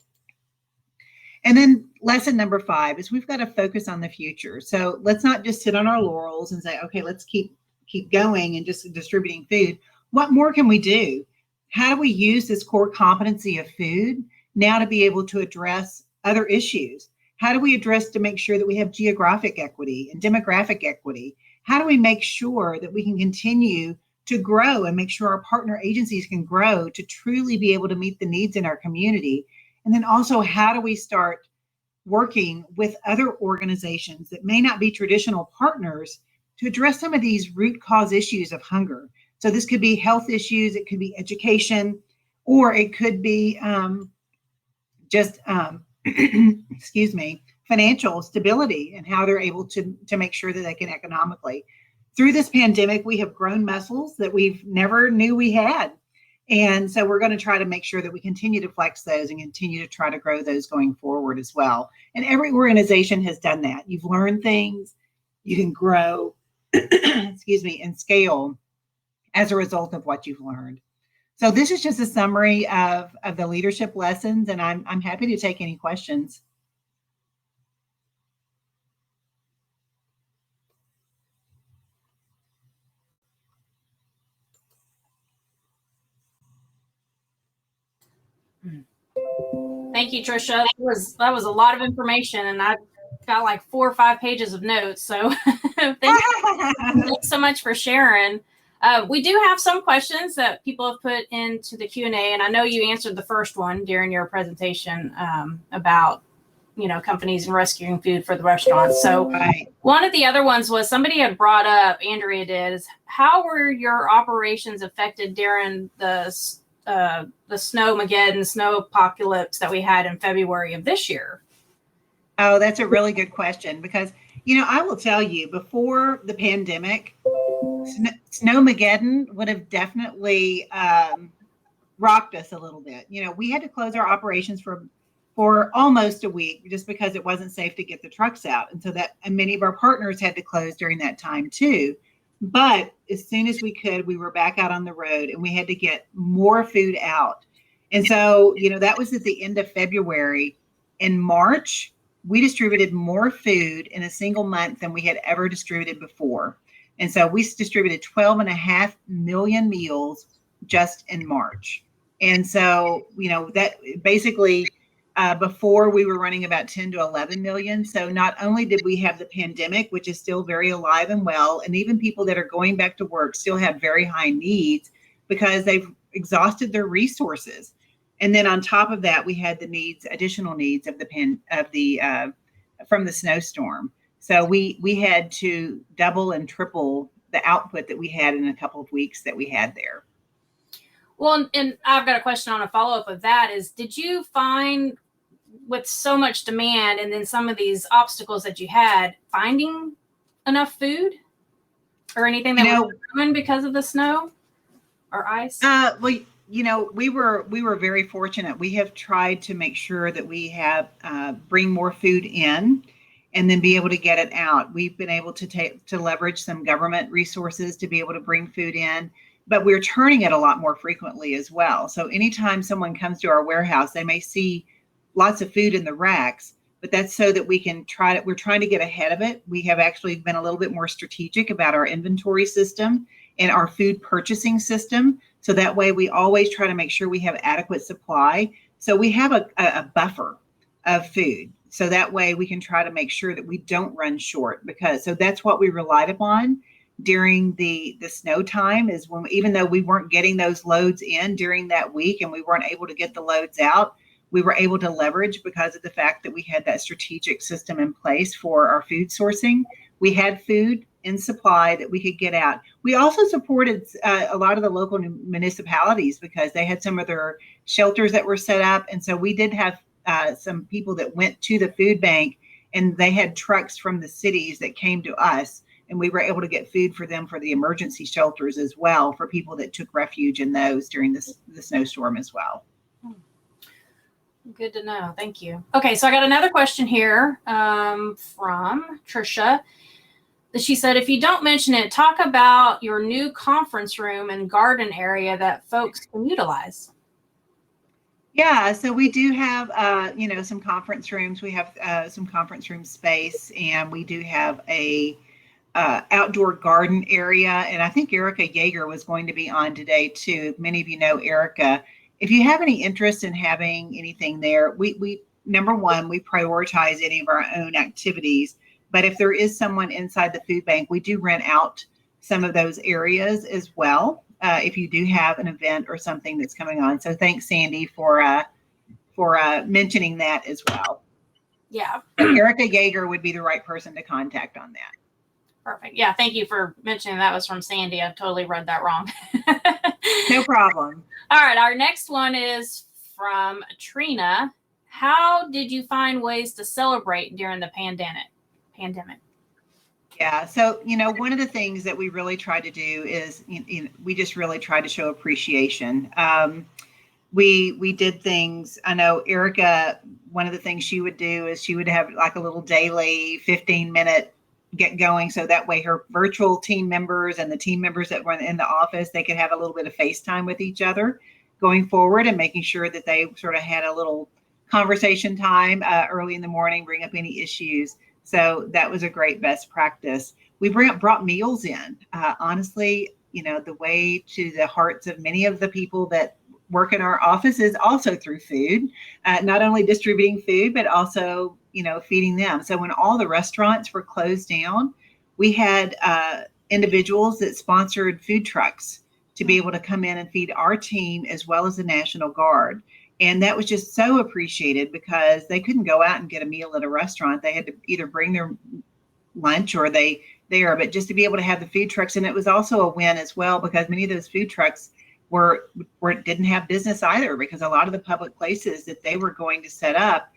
[SPEAKER 3] And then lesson number 5 is we've got to focus on the future. So let's not just sit on our laurels and say, okay, let's keep going and just distributing food. What more can we do? How do we use this core competency of food now to be able to address other issues? How do we address to make sure that we have geographic equity and demographic equity? How do we make sure that we can continue to grow and make sure our partner agencies can grow to truly be able to meet the needs in our community? And then also, how do we start working with other organizations that may not be traditional partners to address some of these root cause issues of hunger? So this could be health issues, it could be education, or it could be excuse me, financial stability and how they're able to make sure that they can economically. Through this pandemic, we have grown muscles that we've never knew we had. And so we're going to try to make sure that we continue to flex those and continue to try to grow those going forward as well. And every organization has done that. You've learned things, you can grow, excuse me, and scale as a result of what you've learned. So this is just a summary of the leadership lessons, and I'm happy to take any questions.
[SPEAKER 5] Thank you, Trisha. That was a lot of information, and I got like 4 or 5 pages of notes. So thanks so much for sharing. We do have some questions that people have put into the Q&A, and I know you answered the first one during your presentation about, companies and rescuing food for the restaurants. So one of the other ones was somebody had brought up, Andrea did, is how were your operations affected during the snowmageddon, snow apocalypse that we had in February of this year?
[SPEAKER 3] Oh, that's a really good question because, I will tell you, before the pandemic, snowmageddon would have definitely rocked us a little bit. We had to close our operations for almost a week just because it wasn't safe to get the trucks out. And many of our partners had to close during that time too. But as soon as we could, we were back out on the road and we had to get more food out. And so, that was at the end of February. In March, we distributed more food in a single month than we had ever distributed before. And so we distributed 12.5 million meals just in March. And so, that basically before we were running about 10 to 11 million. So not only did we have the pandemic, which is still very alive and well, and even people that are going back to work still have very high needs because they've exhausted their resources. And then on top of that, we had the additional needs of from the snowstorm. So we had to double and triple the output that we had in a couple of weeks that we had there.
[SPEAKER 5] Well, and I've got a question on a follow-up of that is, did you find with so much demand and then some of these obstacles that you had, finding enough food or anything that was ruined because of the snow or ice?
[SPEAKER 3] Well, we were very fortunate. We have tried to make sure that we have bring more food in and then be able to get it out. We've been able to leverage some government resources to be able to bring food in, but we're turning it a lot more frequently as well. So anytime someone comes to our warehouse, they may see lots of food in the racks, but that's so that we're trying to get ahead of it. We have actually been a little bit more strategic about our inventory system and our food purchasing system. So that way we always try to make sure we have adequate supply. So we have a buffer of food. So that way we can try to make sure that we don't run short so that's what we relied upon during the snow time is when, even though we weren't getting those loads in during that week and we weren't able to get the loads out, we were able to leverage because of the fact that we had that strategic system in place for our food sourcing. We had food in supply that we could get out. We also supported a lot of the local municipalities because they had some of their shelters that were set up. And so we did have some people that went to the food bank and they had trucks from the cities that came to us. And we were able to get food for them for the emergency shelters as well, for people that took refuge in those during the snowstorm as well.
[SPEAKER 5] Good to know. Thank you. Okay, so I got another question here from Trisha. She said, if you don't mention it, talk about your new conference room and garden area that folks can utilize.
[SPEAKER 3] Yeah, so we do have, some conference rooms. We have some conference room space, and we do have a outdoor garden area. And I think Erica Yeager was going to be on today too. Many of you know Erica. If you have any interest in having anything there, we number one, we prioritize any of our own activities. But if there is someone inside the food bank, we do rent out some of those areas as well. If you do have an event or something that's coming on. So thanks, Sandy, for mentioning that as well.
[SPEAKER 5] Yeah.
[SPEAKER 3] Erica Yeager would be the right person to contact on that.
[SPEAKER 5] Perfect. Yeah. Thank you for mentioning that was from Sandy. I totally read that wrong.
[SPEAKER 3] No problem.
[SPEAKER 5] All right. Our next one is from Trina. How did you find ways to celebrate during the pandemic?
[SPEAKER 3] Yeah. So, one of the things that we really try to do is, we just really try to show appreciation. We did things. I know Erica, one of the things she would do is she would have like a little daily 15-minute get going. So that way her virtual team members and the team members that were in the office, they could have a little bit of FaceTime with each other going forward and making sure that they sort of had a little conversation time early in the morning, bring up any issues. So that was a great best practice. We brought meals in. Honestly, the way to the hearts of many of the people that work in our offices also through food, not only distributing food, but also, feeding them. So when all the restaurants were closed down, we had individuals that sponsored food trucks to be able to come in and feed our team as well as the National Guard. And that was just so appreciated because they couldn't go out and get a meal at a restaurant. They had to either bring their lunch or but just to be able to have the food trucks. And it was also a win as well, because many of those food trucks didn't have business either, because a lot of the public places that they were going to set up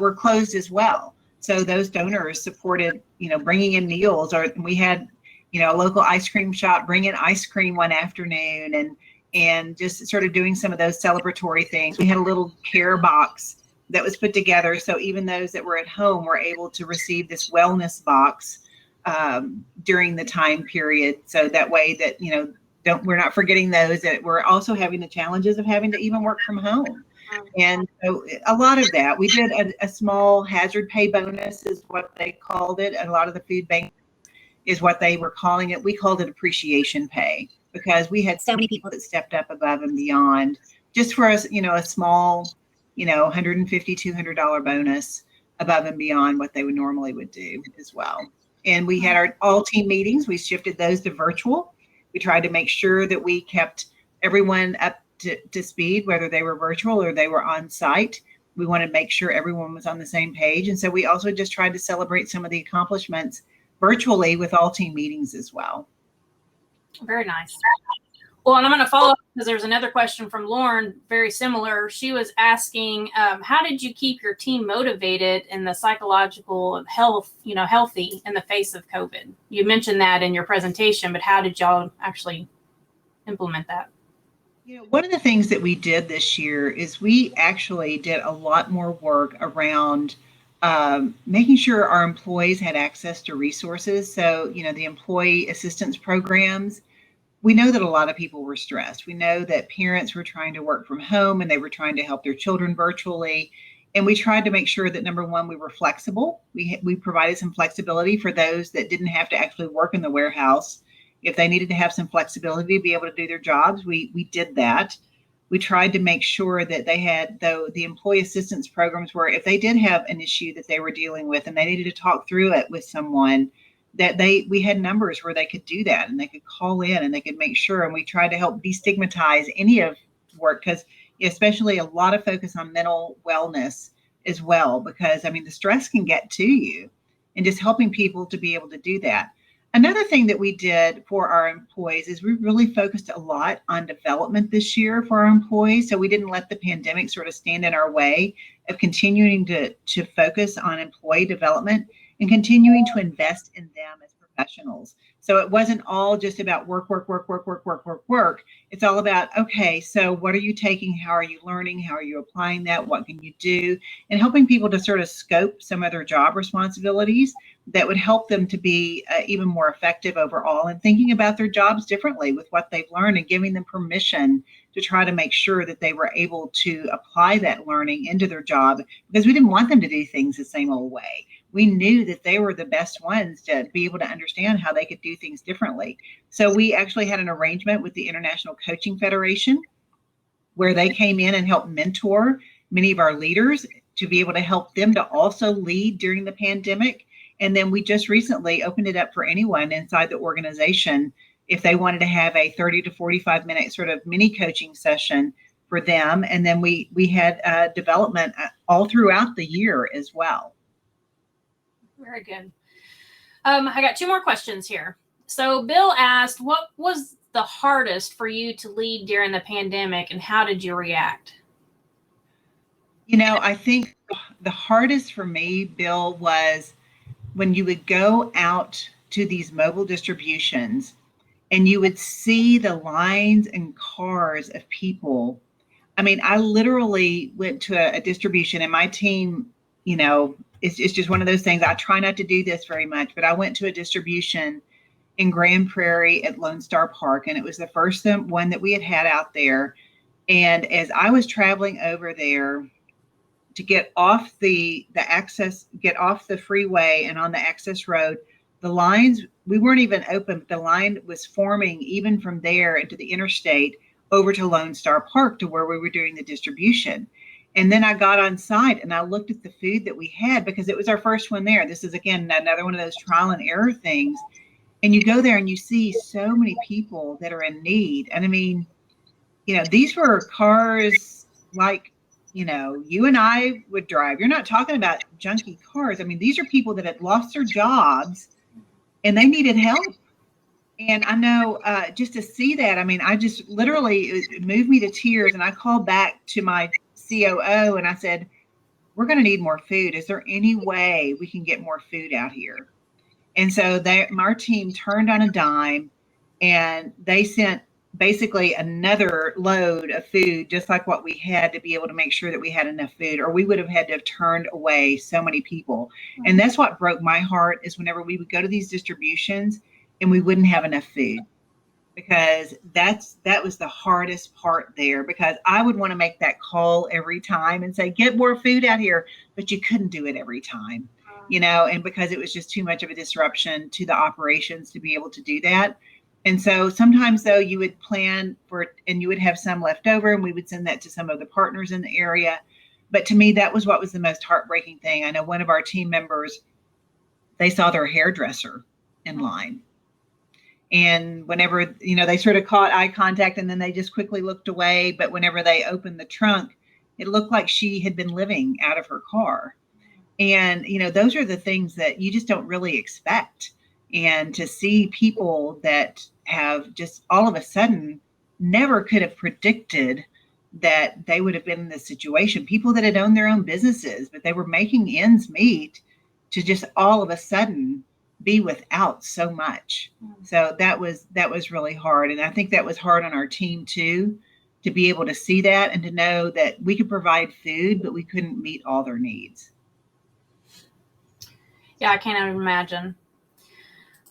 [SPEAKER 3] were closed as well. So those donors supported, bringing in meals, or we had, a local ice cream shop bring in ice cream one afternoon and just sort of doing some of those celebratory things. We had a little care box that was put together, so even those that were at home were able to receive this wellness box during the time period. So that way that, we're not forgetting those that we're also having the challenges of having to even work from home. And so a lot of that, we did a small hazard pay bonus is what they called it. And a lot of the food banks is what they were calling it. We called it appreciation pay, because we had so many people that stepped up above and beyond just for us, a small, $150, $200 bonus above and beyond what they would do as well. And we had our all team meetings. We shifted those to virtual. We tried to make sure that we kept everyone up to speed, whether they were virtual or they were on site. We wanted to make sure everyone was on the same page. And so we also just tried to celebrate some of the accomplishments virtually with all team meetings as well.
[SPEAKER 5] Very nice. Well, and I'm going to follow up because there's another question from Lauren, very similar. She was asking, how did you keep your team motivated and the psychological health, healthy in the face of COVID? You mentioned that in your presentation, but how did y'all actually implement that?
[SPEAKER 3] One of the things that we did this year is we actually did a lot more work around making sure our employees had access to resources. So, the employee assistance programs, we know that a lot of people were stressed. We know that parents were trying to work from home and they were trying to help their children virtually. And we tried to make sure that, number one, we were flexible. We provided some flexibility for those that didn't have to actually work in the warehouse. If they needed to have some flexibility to be able to do their jobs, we did that. We tried to make sure that they had, the employee assistance programs where if they did have an issue that they were dealing with and they needed to talk through it with someone, that we had numbers where they could do that and they could call in and they could make sure. And we tried to help destigmatize any of work, because especially a lot of focus on mental wellness as well, because the stress can get to you, and just helping people to be able to do that. Another thing that we did for our employees is we really focused a lot on development this year for our employees. So we didn't let the pandemic sort of stand in our way of continuing to focus on employee development and continuing to invest in them as professionals. So it wasn't all just about work. It's all about, okay, so what are you taking? How are you learning? How are you applying that? What can you do? And helping people to sort of scope some of their job responsibilities that would help them to be even more effective overall, and thinking about their jobs differently with what they've learned and giving them permission to try to make sure that they were able to apply that learning into their job, because we didn't want them to do things the same old way. We knew that they were the best ones to be able to understand how they could do things differently. So we actually had an arrangement with the International Coaching Federation where they came in and helped mentor many of our leaders to be able to help them to also lead during the pandemic. And then we just recently opened it up for anyone inside the organization if they wanted to have a 30 to 45 minute sort of mini coaching session for them. And then we had development all throughout the year as well.
[SPEAKER 5] Very good. I got two more questions here. So Bill asked, what was the hardest for you to lead during the pandemic and how did you react?
[SPEAKER 3] I think the hardest for me, Bill, was when you would go out to these mobile distributions and you would see the lines and cars of people. I literally went to a distribution, and my team, it's just one of those things. I try not to do this very much, but I went to a distribution in Grand Prairie at Lone Star Park, and it was the first one that we had out there. And as I was traveling over there to get off the freeway and on the access road, the lines, we weren't even open, but the line was forming even from there into the interstate over to Lone Star Park to where we were doing the distribution. And then I got on site and I looked at the food that we had because it was our first one there. This is, again, another one of those trial and error things. And you go there and you see so many people that are in need. And I mean, these were cars like, you and I would drive. You're not talking about junky cars. I mean, these are people that had lost their jobs and they needed help. And I know just to see that, I mean, I just literally, it moved me to tears. And I called back to my COO and I said, we're going to need more food. Is there any way we can get more food out here? And so our team turned on a dime and they sent basically another load of food, just like what we had, to be able to make sure that we had enough food, or we would have had to have turned away so many people. And that's what broke my heart, is whenever we would go to these distributions and we wouldn't have enough food, because that was the hardest part there, because I would want to make that call every time and say, get more food out here, but you couldn't do it every time, and because it was just too much of a disruption to the operations to be able to do that. And so sometimes, though, you would plan for it and you would have some left over and we would send that to some of the partners in the area. But to me, that was what was the most heartbreaking thing. I know one of our team members, they saw their hairdresser in line. And whenever, they sort of caught eye contact and then they just quickly looked away. But whenever they opened the trunk, it looked like she had been living out of her car. And, those are the things that you just don't really expect. And to see people that have just all of a sudden never could have predicted that they would have been in this situation. People that had owned their own businesses, but they were making ends meet, to just all of a sudden be without so much. So that was really hard. And I think that was hard on our team too, to be able to see that and to know that we could provide food, but we couldn't meet all their needs.
[SPEAKER 5] Yeah, I can't even imagine.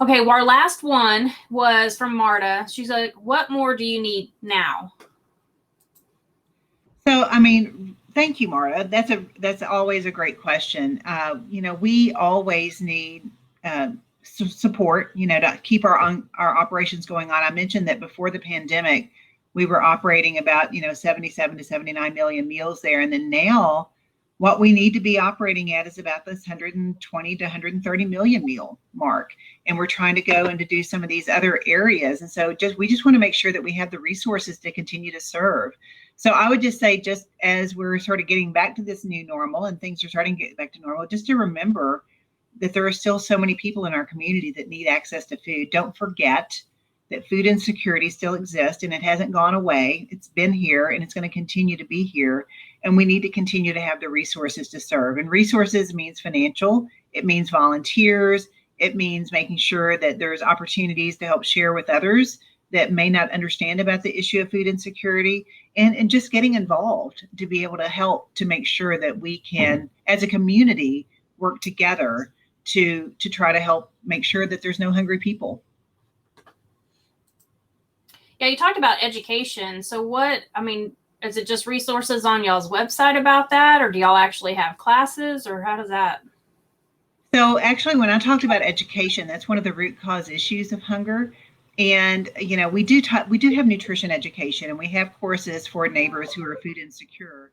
[SPEAKER 5] Okay, well, our last one was from Marta. She's like, what more do you need now?
[SPEAKER 3] So, I mean, thank you, Marta. That's always a great question. We always need support, to keep our operations going on. I mentioned that before the pandemic, we were operating about, 77 to 79 million meals there. And then now what we need to be operating at is about this 120 to 130 million meal mark. And we're trying to go and to do some of these other areas. And so we just want to make sure that we have the resources to continue to serve. So I would just say, just as we're sort of getting back to this new normal and things are starting to get back to normal, just to remember that there are still so many people in our community that need access to food. Don't forget that food insecurity still exists and it hasn't gone away. It's been here and it's going to continue to be here. And we need to continue to have the resources to serve. And resources means financial. It means volunteers. It means making sure that there's opportunities to help share with others that may not understand about the issue of food insecurity, and just getting involved to be able to help to make sure that we can, as a community, work together to try to help make sure that there's no hungry people.
[SPEAKER 5] Yeah, you talked about education. So is it just resources on y'all's website about that? Or do y'all actually have classes, or how does that?
[SPEAKER 3] So actually, when I talked about education, that's one of the root cause issues of hunger. And, we do have nutrition education, and we have courses for neighbors who are food insecure.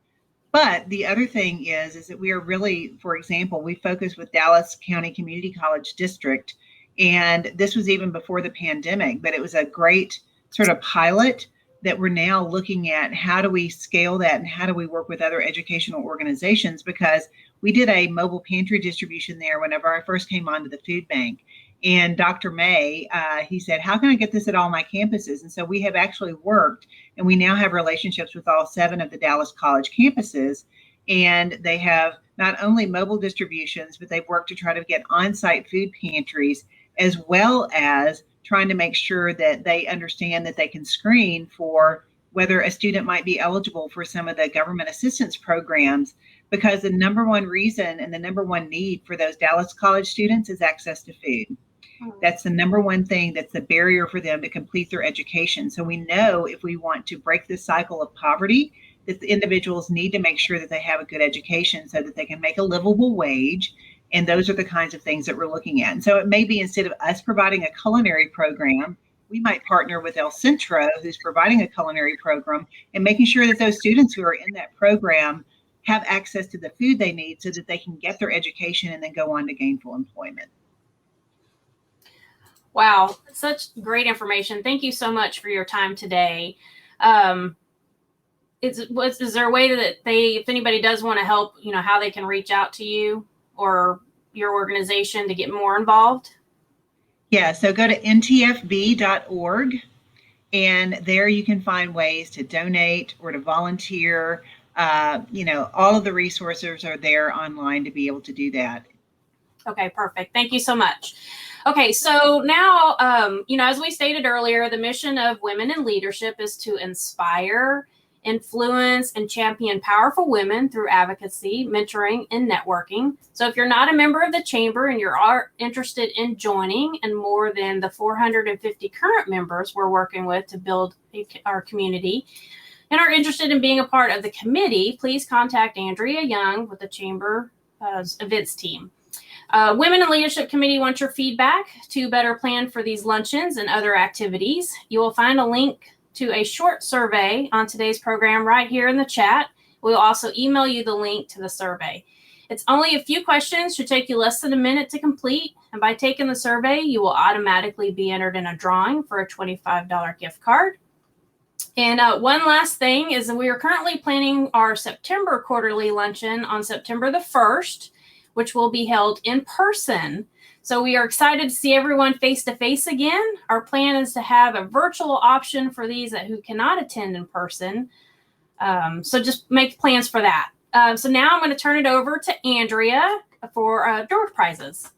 [SPEAKER 3] But the other thing is that we are really, for example, we focus with Dallas County Community College District. And this was even before the pandemic, but it was a great sort of pilot that we're now looking at. How do we scale that and how do we work with other educational organizations? Because we did a mobile pantry distribution there whenever I first came onto the food bank. And Dr. May, he said, how can I get this at all my campuses? And so we have actually worked, and we now have relationships with all 7 of the Dallas College campuses. And they have not only mobile distributions, but they've worked to try to get on-site food pantries, as well as trying to make sure that they understand that they can screen for whether a student might be eligible for some of the government assistance programs, because the number one reason and the number one need for those Dallas College students is access to food. That's the number one thing that's the barrier for them to complete their education. So we know if we want to break this cycle of poverty, that the individuals need to make sure that they have a good education so that they can make a livable wage. And those are the kinds of things that we're looking at. And so it may be, instead of us providing a culinary program, we might partner with El Centro, who's providing a culinary program, and making sure that those students who are in that program have access to the food they need so that they can get their education and then go on to gainful employment.
[SPEAKER 5] Wow, such great information. Thank you so much for your time today. Is there a way that if anybody does want to help, how they can reach out to you or your organization to get more involved?
[SPEAKER 3] Yeah, so go to ntfb.org, and there you can find ways to donate or to volunteer. All of the resources are there online to be able to do that.
[SPEAKER 5] Okay, perfect. Thank you so much. Okay, so now, as we stated earlier, the mission of Women in Leadership is to inspire, influence, and champion powerful women through advocacy, mentoring, and networking. So if you're not a member of the Chamber and you're interested in joining, and more than the 450 current members we're working with to build our community, and are interested in being a part of the committee, please contact Andrea Young with the Chamber events team. Women in Leadership Committee wants your feedback to better plan for these luncheons and other activities. You will find a link to a short survey on today's program right here in the chat. We'll also email you the link to the survey. It's only a few questions, should take you less than a minute to complete. And by taking the survey, you will automatically be entered in a drawing for a $25 gift card. And one last thing is that we are currently planning our September quarterly luncheon on September the 1st, which will be held in person. So we are excited to see everyone face to face again. Our plan is to have a virtual option for these who cannot attend in person. So just make plans for that. So now I'm going to turn it over to Andrea for door prizes.